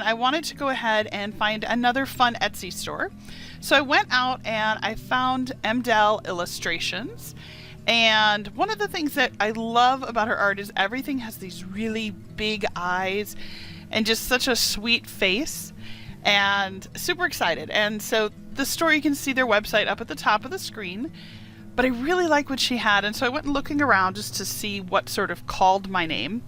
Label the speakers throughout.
Speaker 1: I wanted to go ahead and find another fun Etsy store. So I went out and I found Mdel Illustrations. And one of the things that I love about her art is everything has these really big eyes and just such a sweet face, and super excited. And so the store, you can see their website up at the top of the screen, but I really like what she had. And so I went looking around just to see what sort of called my name.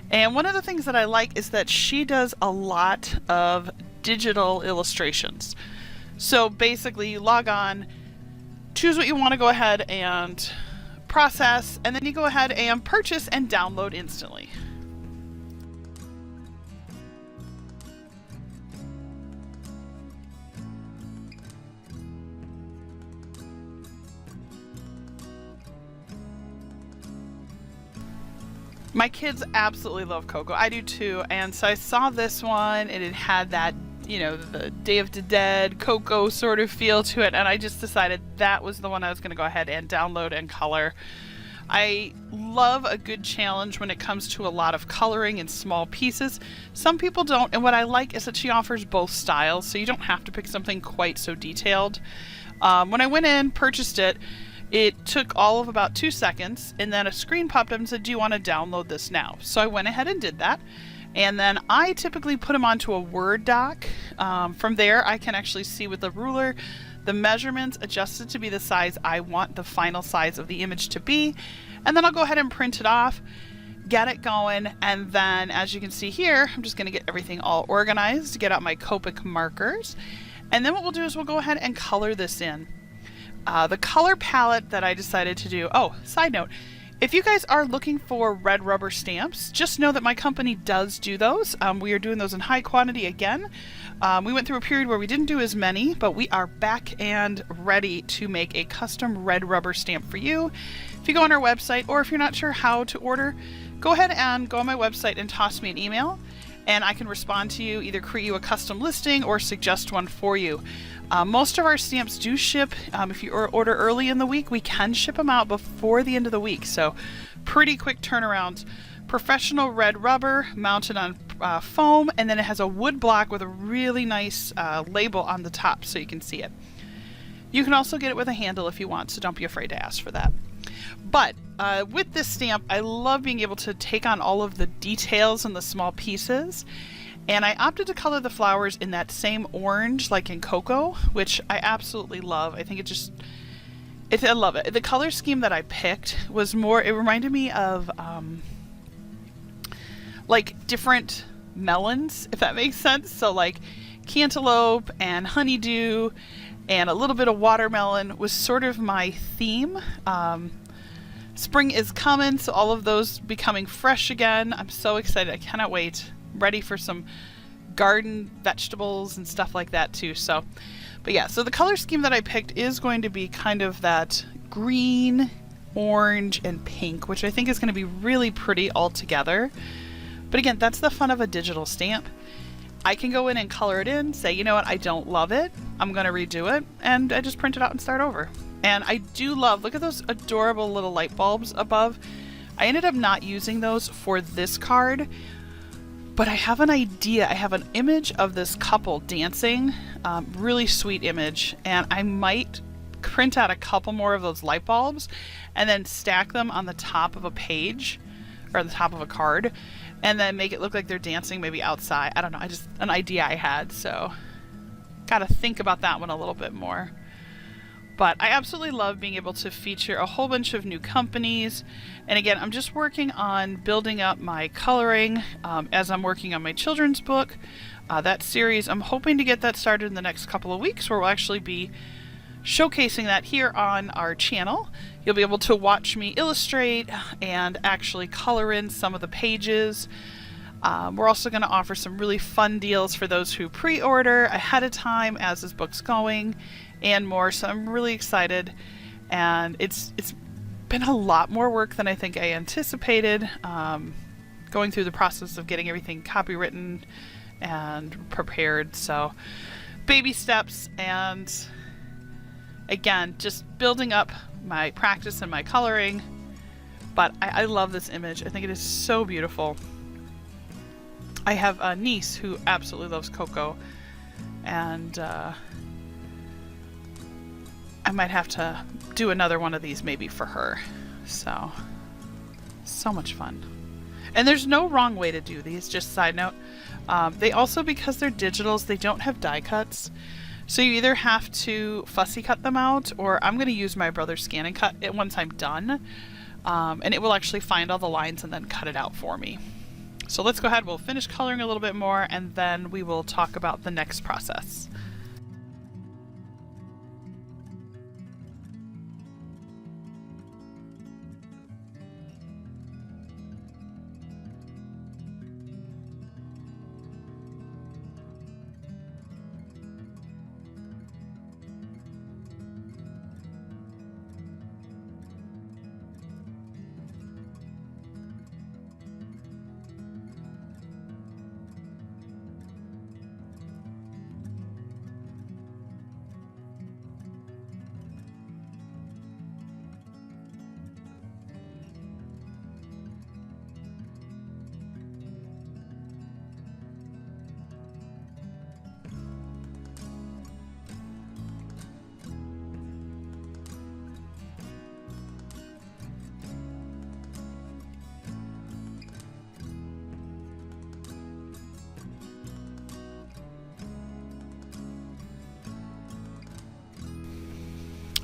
Speaker 1: And one of the things that I like is that she does a lot of digital illustrations. So basically you log on, choose what you want to go ahead and process, and then you go ahead and purchase and download instantly. My kids absolutely love Coco. I do too. And so I saw this one and it had that, the Day of the Dead Coco sort of feel to it. And I just decided that was the one I was going to go ahead and download and color. I love a good challenge when it comes to a lot of coloring in small pieces. Some people don't. And what I like is that she offers both styles, so you don't have to pick something quite so detailed. When I went in, purchased it, it took all of about 2 seconds, and then a screen popped up and said, do you want to download this now? So I went ahead and did that. And then I typically put them onto a Word doc. From there, I can actually see with the ruler the measurements adjusted to be the size I want the final size of the image to be. And then I'll go ahead and print it off, get it going. And then, as you can see here, I'm just going to get everything all organized, get out my Copic markers. And then what we'll do is we'll go ahead and color this in. The color palette that I decided to do, side note, if you guys are looking for red rubber stamps, just know that my company does do those. We are doing those in high quantity again. We went through a period where we didn't do as many, but we are back and ready to make a custom red rubber stamp for you. If you go on our website, or if you're not sure how to order, go ahead and go on my website and toss me an email, and I can respond to you, either create you a custom listing or suggest one for you. Most of our stamps do ship. If you order early in the week, we can ship them out before the end of the week. So pretty quick turnarounds. Professional red rubber mounted on foam, and then it has a wood block with a really nice label on the top so you can see it. You can also get it with a handle if you want, so don't be afraid to ask for that. But with this stamp, I love being able to take on all of the details and the small pieces. And I opted to color the flowers in that same orange like in Coco, which I absolutely love. I think I love it. The color scheme that I picked was more, it reminded me of like different melons, if that makes sense. So like cantaloupe and honeydew and a little bit of watermelon was sort of my theme. Spring is coming, so all of those becoming fresh again. I'm so excited. I cannot wait. Ready for some garden vegetables and stuff like that too. So the color scheme that I picked is going to be kind of that green, orange, and pink, which I think is going to be really pretty all together. But again, that's the fun of a digital stamp. I can go in and color it in, say, you know what, I don't love it, I'm going to redo it, and I just print it out and start over. And I do love, look at those adorable little light bulbs above. I ended up not using those for this card, but I have an idea. I have an image of this couple dancing, really sweet image, and I might print out a couple more of those light bulbs and then stack them on the top of a page or the top of a card and then make it look like they're dancing maybe outside. I don't know, an idea I had, so gotta think about that one a little bit more. But I absolutely love being able to feature a whole bunch of new companies. And again, I'm just working on building up my coloring as I'm working on my children's book. That series, I'm hoping to get that started in the next couple of weeks, where we'll actually be showcasing that here on our channel. You'll be able to watch me illustrate and actually color in some of the pages. We're also going to offer some really fun deals for those who pre-order ahead of time as this book's going, and more. So I'm really excited, and it's been a lot more work than I think I anticipated, going through the process of getting everything copywritten and prepared. So baby steps, and again, just building up my practice and my coloring. But I love this image. I think it is so beautiful. I have a niece who absolutely loves Coco, and I might have to do another one of these maybe for her. So much fun. And there's no wrong way to do these, just side note. They also, because they're digitals, they don't have die cuts. So you either have to fussy cut them out, or I'm going to use my brother's scan and cut it once I'm done. And it will actually find all the lines and then cut it out for me. So let's go ahead, we'll finish coloring a little bit more, and then we will talk about the next process.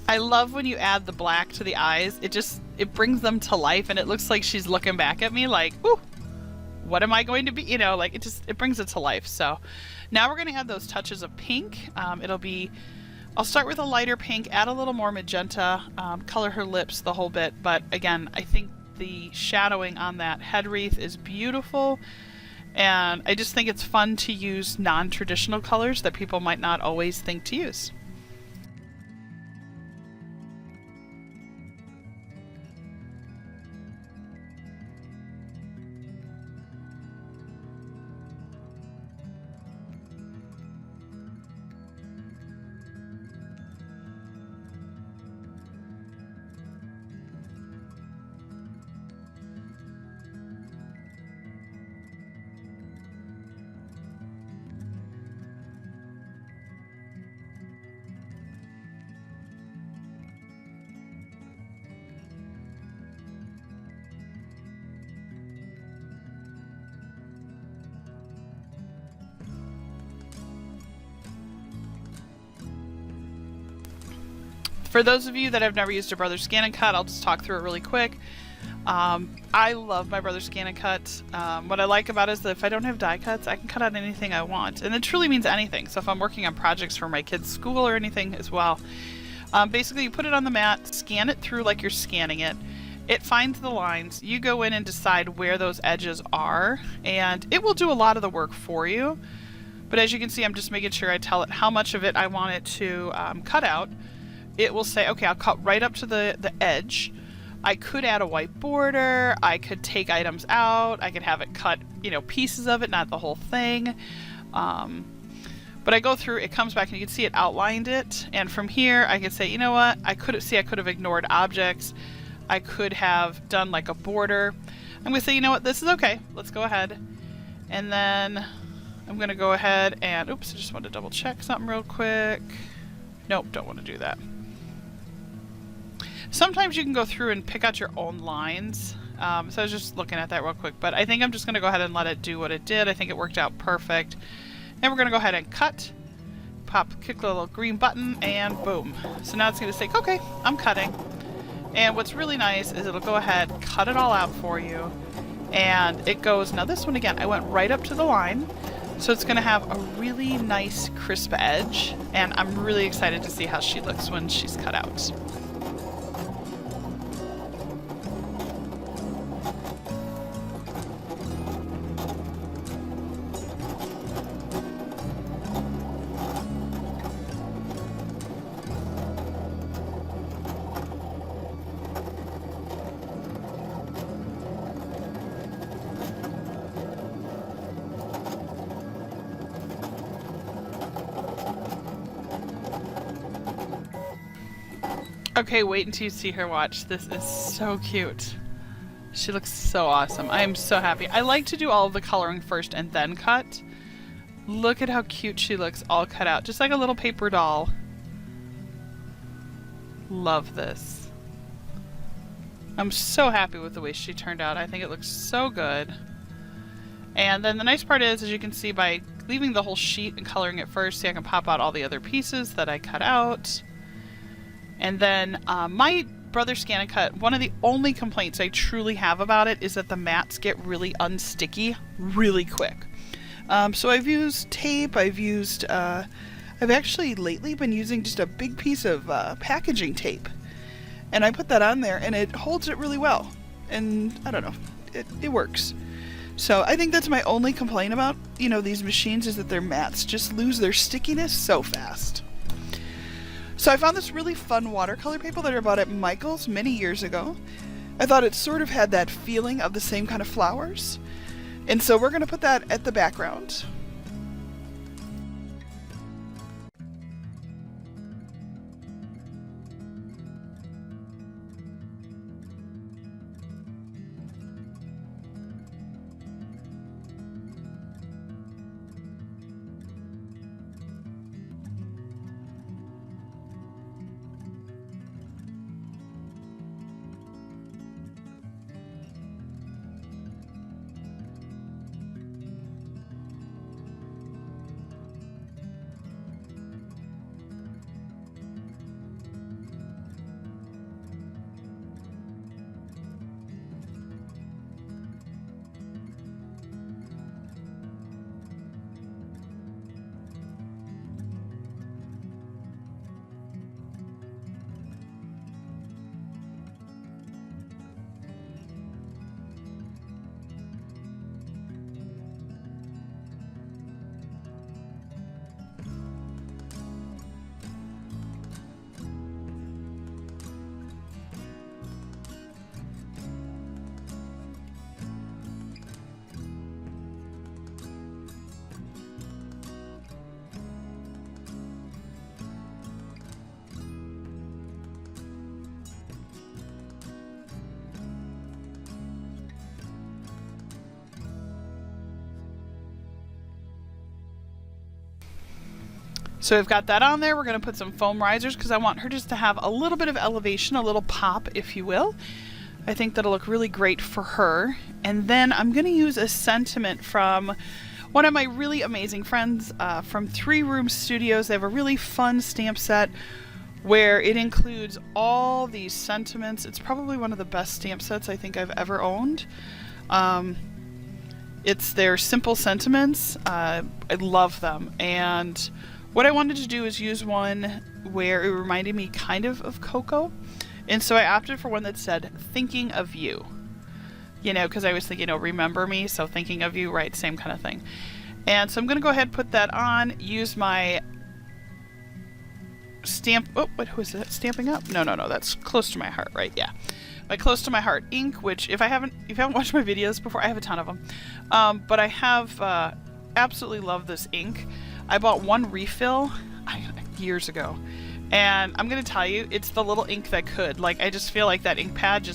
Speaker 1: I love when you add the black to the eyes. It brings them to life, and it looks like she's looking back at me like, ooh, what am I going to be? You know, like it brings it to life. So now we're going to add those touches of pink. I'll start with a lighter pink, add a little more magenta, color her lips the whole bit. But again, I think the shadowing on that head wreath is beautiful. And I just think it's fun to use non-traditional colors that people might not always think to use. For those of you that have never used a Brother Scan and Cut, I'll just talk through it really quick. I love my Brother Scan and Cut. What I like about it is that if I don't have die cuts, I can cut out anything I want. And it truly means anything. So if I'm working on projects for my kids' school or anything as well, basically you put it on the mat, scan it through like you're scanning it. It finds the lines. You go in and decide where those edges are, and it will do a lot of the work for you. But as you can see, I'm just making sure I tell it how much of it I want it to cut out. It will say, okay, I'll cut right up to the edge. I could add a white border. I could take items out. I could have it cut, pieces of it, not the whole thing. But I go through, it comes back and you can see it outlined it. And from here, I could say, you know what? I could have ignored objects. I could have done like a border. I'm going to say, you know what? This is okay. Let's go ahead. And then I'm going to go ahead and, oops, I just wanted to double check something real quick. Nope, don't want to do that. Sometimes you can go through and pick out your own lines. So I was just looking at that real quick, but I think I'm just going to go ahead and let it do what it did. I think it worked out perfect. And we're going to go ahead and cut. Click the little green button, and boom. So now it's going to say, okay, I'm cutting. And what's really nice is it'll go ahead, cut it all out for you. And it goes, now this one again, I went right up to the line. So it's going to have a really nice crisp edge. And I'm really excited to see how she looks when she's cut out. Okay, wait until you see her watch. This is so cute. She looks so awesome. I am so happy. I like to do all of the coloring first and then cut. Look at how cute she looks all cut out. Just like a little paper doll. Love this. I'm so happy with the way she turned out. I think it looks so good. And then the nice part is, as you can see, by leaving the whole sheet and coloring it first, see I can pop out all the other pieces that I cut out. And then my Brother Scan and Cut, one of the only complaints I truly have about it is that the mats get really unsticky really quick. So I've used tape, I've actually lately been using just a big piece of packaging tape. And I put that on there and it holds it really well. And I don't know, it works. So I think that's my only complaint about, you know, these machines is that their mats just lose their stickiness so fast. So I found this really fun watercolor paper that I bought at Michael's many years ago. I thought it sort of had that feeling of the same kind of flowers. And so we're going to put that at the background. So we've got that on there. We're going to put some foam risers because I want her just to have a little bit of elevation, a little pop, if you will. I think that'll look really great for her. And then I'm going to use a sentiment from one of my really amazing friends from 3 Room Studios. They have a really fun stamp set where it includes all these sentiments. It's probably one of the best stamp sets I think I've ever owned. It's their simple sentiments. I love them. And what I wanted to do is use one where it reminded me kind of Coco. And so I opted for one that said, thinking of you. You know, because I was thinking, remember me, so thinking of you, right, same kind of thing. And so I'm going to go ahead and put that on, use my stamp, who is that, Stampin' Up? No, that's Close to My Heart, right, yeah. My Close to My Heart ink, which if you haven't watched my videos before, I have a ton of them. But I have absolutely love this ink. I bought one refill years ago, and I'm gonna tell you, it's the little ink that could. Like, I just feel like that ink pad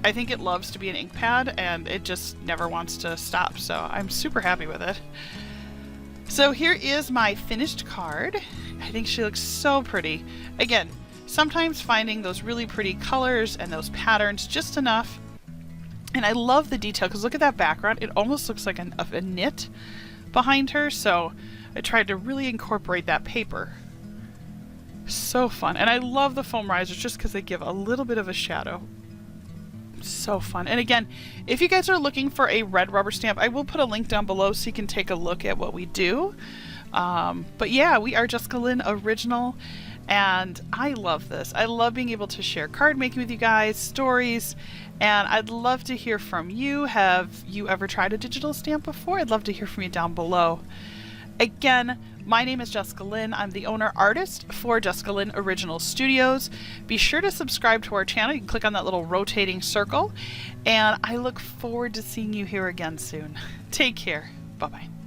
Speaker 1: I think it loves to be an ink pad, and it just never wants to stop, so I'm super happy with it. So here is my finished card. I think she looks so pretty. Again, sometimes finding those really pretty colors and those patterns just enough. And I love the detail, because look at that background. It almost looks like a knit behind her, so I tried to really incorporate that paper. So fun. And I love the foam risers just because they give a little bit of a shadow. So fun. And again, if you guys are looking for a red rubber stamp, I will put a link down below so you can take a look at what we do. But yeah, we are Jessica Lynn Original, and I love this. I love being able to share card making with you guys, stories, and I'd love to hear from you. Have you ever tried a digital stamp before? I'd love to hear from you down below. Again, my name is Jessica Lynn. I'm the owner-artist for Jessica Lynn Original Studios. Be sure to subscribe to our channel. You can click on that little rotating circle, and I look forward to seeing you here again soon. Take care. Bye-bye.